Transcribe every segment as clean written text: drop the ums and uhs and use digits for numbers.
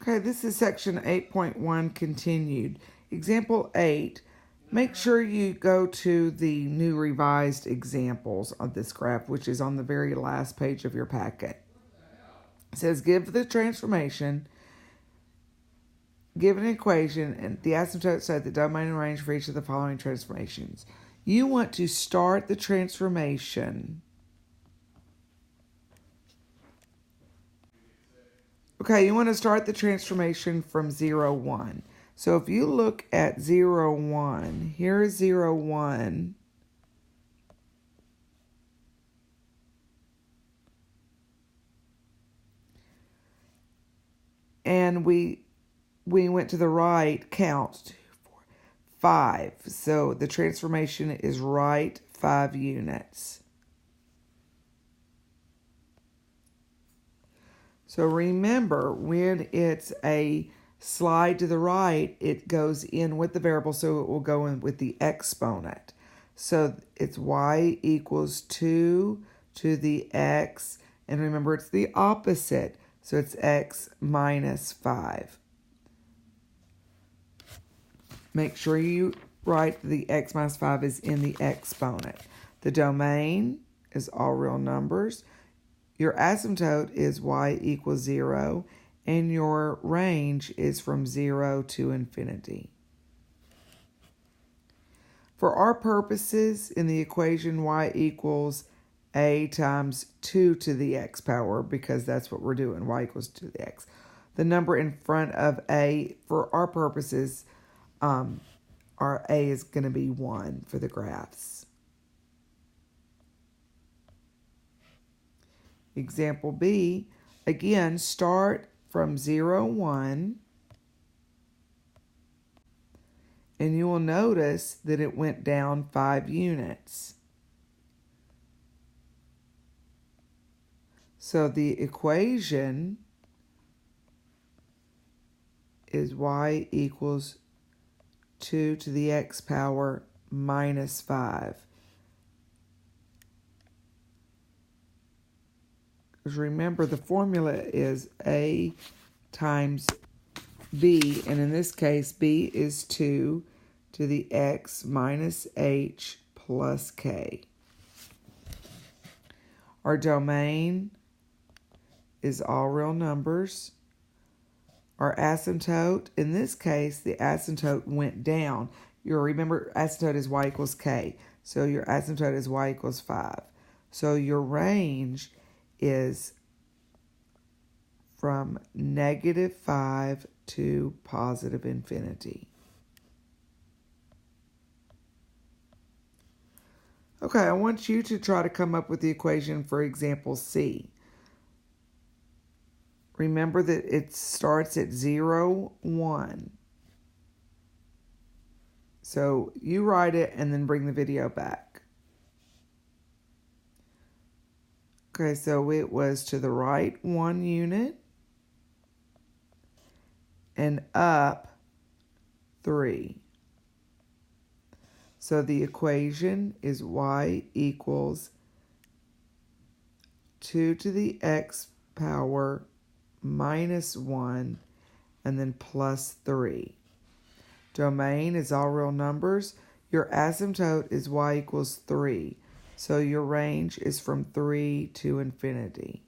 Okay, this is section 8.1 continued. Example 8. Make sure you go to the new revised examples of this graph, which is on the very last page of your packet. It says give the transformation, give an equation, and the asymptote set the domain and range for each of the following transformations. You want to start the transformation. Okay, you want to start the transformation from 0, 1. So if you look at 0, 1, here's 0, 1. And we went to the right, count, 2, 4, 5. So the transformation is right 5 units. So remember, when it's a slide to the right, it goes in with the variable, so it will go in with the exponent. So it's y equals 2 to the x, and remember it's the opposite, so it's x minus 5. Make sure you write the x minus 5 is in the exponent. The domain is all real numbers. Your asymptote is y equals 0, and your range is from 0 to infinity. For our purposes, in the equation y equals a times 2 to the x power, because that's what we're doing, y equals 2 to the x. The number in front of a, for our purposes, our a is going to be 1 for the graphs. Example B, again, start from 0, 1, and you will notice that it went down 5 units. So the equation is y equals 2 to the x power minus 5. Because remember, the formula is a times b, and in this case, b is 2 to the x minus h plus k. Our domain is all real numbers. Our asymptote, in this case, the asymptote went down. You'll remember asymptote is y equals k, so your asymptote is y equals 5. So your range is from -5 to positive infinity. Okay, I want you to try to come up with the equation for example C. Remember that it starts at 0, 1. So you write it and then bring the video back. Okay, so it was to the right 1 unit and up 3. So the equation is y equals 2 to the x power minus 1 and then plus 3. Domain is all real numbers. Your asymptote is y equals 3. So your range is from 3 to infinity.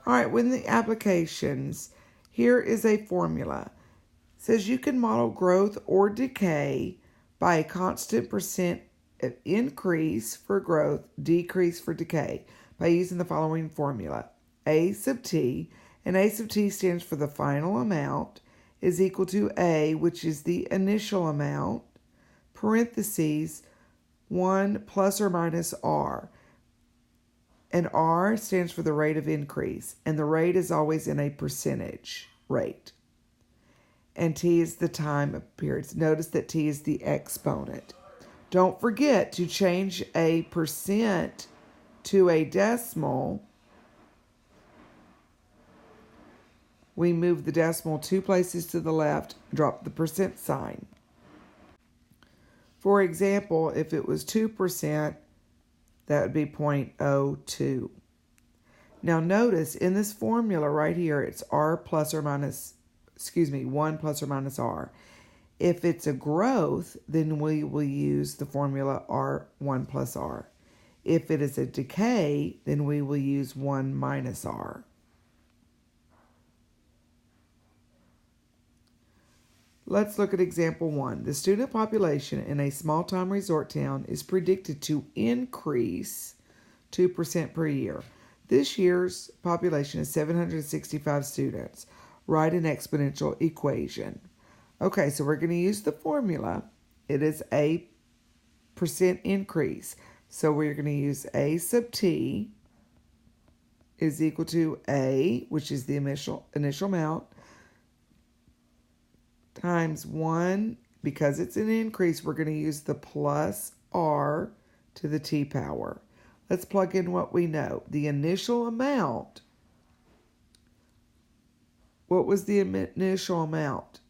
All right, with the applications, here is a formula. It says you can model growth or decay by a constant percent of increase for growth, decrease for decay, by using the following formula. A sub t, and A sub t stands for the final amount, is equal to A, which is the initial amount, parentheses, 1 plus or minus R. And R stands for the rate of increase, and the rate is always in a percentage rate. And T is the time of periods. Notice that T is the exponent. Don't forget to change a percent to a decimal. We move the decimal 2 places to the left, drop the percent sign. For example, if it was 2%, That would be 0.02. Now notice in this formula right here, it's R plus or minus, 1 plus or minus R. If it's a growth, then we will use the formula R1 plus R. If it is a decay, then we will use 1 minus R. Let's look at example 1. The student population in a small-time resort town is predicted to increase 2% per year. This year's population is 765 students. Write an exponential equation. Okay, so we're going to use the formula. It is a percent increase. So we're going to use A sub t is equal to A, which is the initial amount, times 1. Because it's an increase, we're going to use the plus R to the t power. Let's plug in what we know. The initial amount. What was the initial amount?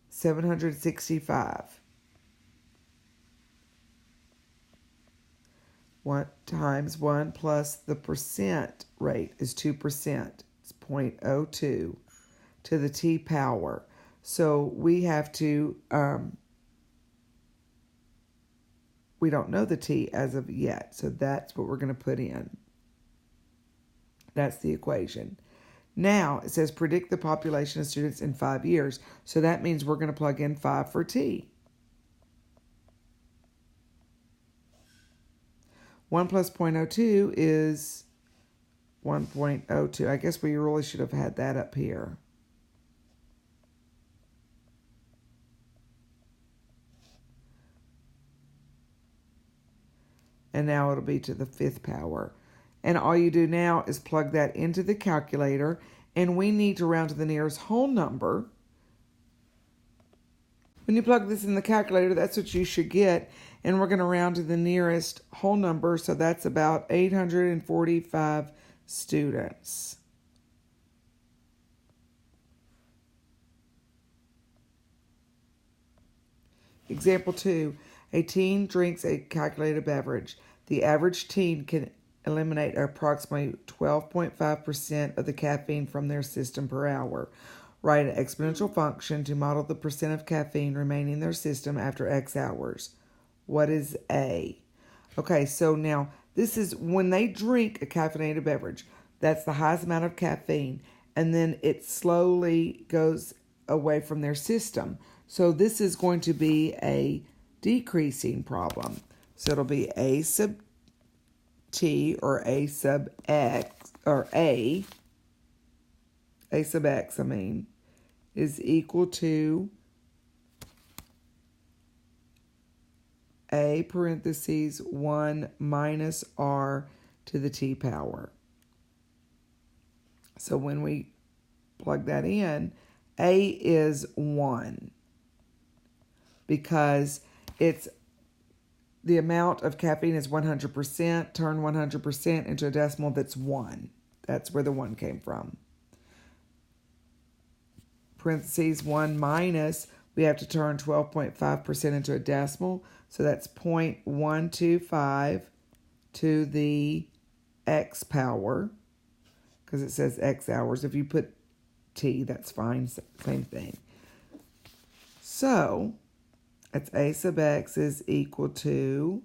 765. 1 times 1 plus the percent rate is 2%. It's 0.02 to the t power. So we have to, we don't know the t as of yet. So that's what we're going to put in. That's the equation. Now it says predict the population of students in 5 years. So that means we're going to plug in 5 for t. 1 plus 0.02 is 1.02. I guess we really should have had that up here. And now it'll be to the 5th power. And all you do now is plug that into the calculator. And we need to round to the nearest whole number. When you plug this in the calculator, that's what you should get. And we're going to round to the nearest whole number. So that's about 845 students. Example 2. A teen drinks a calculated beverage. The average teen can eliminate approximately 12.5% of the caffeine from their system per hour. Write an exponential function to model the percent of caffeine remaining in their system after X hours. What is A? Okay, so now this is when they drink a caffeinated beverage. That's the highest amount of caffeine. And then it slowly goes away from their system. So this is going to be a decreasing problem. So it'll be A sub t or A sub x, or A sub x, is equal to A parentheses 1 minus R to the t power. So when we plug that in, A is 1 because it's the amount of caffeine is 100%. Turn 100% into a decimal that's 1. That's where the 1 came from. Parentheses 1 minus, we have to turn 12.5% into a decimal. So that's 0.125 to the x power, because it says x hours. If you put t, that's fine, same thing. So that's A sub x is equal to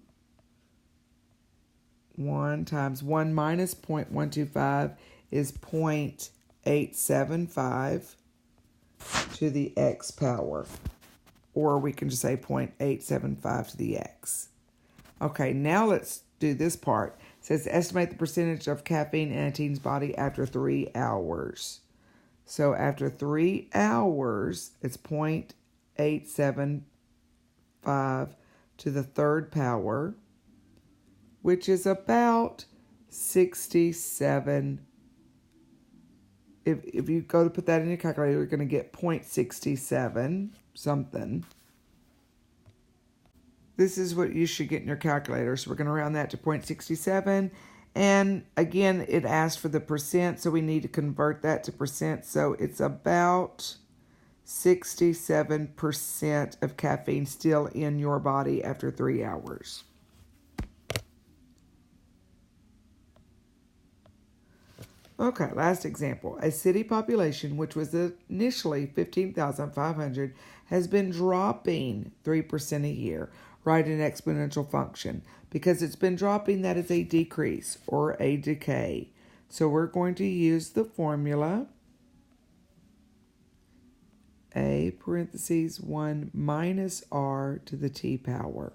1 times 1 minus 0.125 is 0.875 to the x power. Or we can just say 0.875 to the x. Okay, now let's do this part. It says estimate the percentage of caffeine in a teen's body after 3 hours. So after 3 hours, it's 0.875 to the 3rd power, which is about 67. If you go to put that in your calculator, you're going to get 0.67 something. This is what you should get in your calculator. So we're going to round that to 0.67. And again, it asked for the percent, so we need to convert that to percent. So it's about 67% of caffeine still in your body after 3 hours. Okay, last example. A city population, which was initially 15,500, has been dropping 3% a year. Write an exponential function. Because it's been dropping, that is a decrease or a decay. So we're going to use the formula a parentheses 1 minus r to the t power.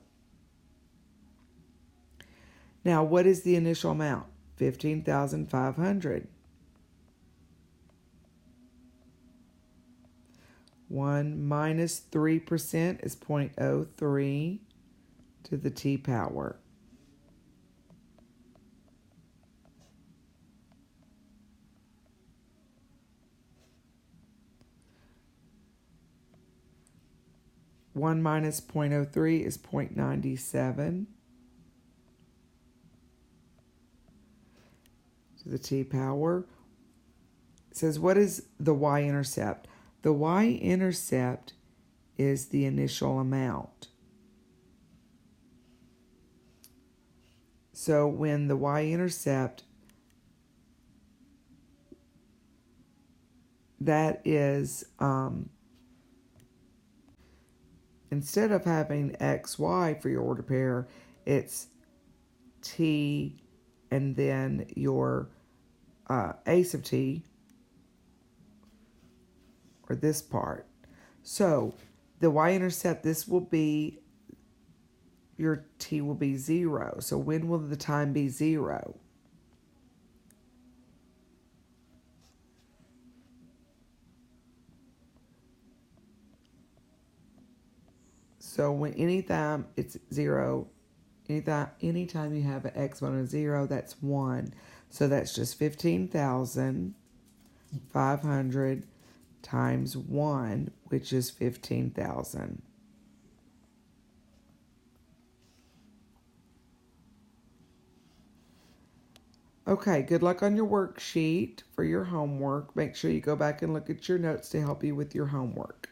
Now, what is the initial amount? 15,500. 1 minus 3% is 0.03 to the t power. One minus 0.03 is 0.97 to the t power. It says, what is the y-intercept? The y-intercept is the initial amount. So when the y-intercept, that is, instead of having xy for your order pair, it's t and then your a sub t, or this part. So the y-intercept, this will be, your t will be 0. So when will the time be 0? So when anytime it's 0, anytime you have an exponent of 0, that's 1. So that's just 15,500 times 1, which is 15,000. Okay, good luck on your worksheet for your homework. Make sure you go back and look at your notes to help you with your homework.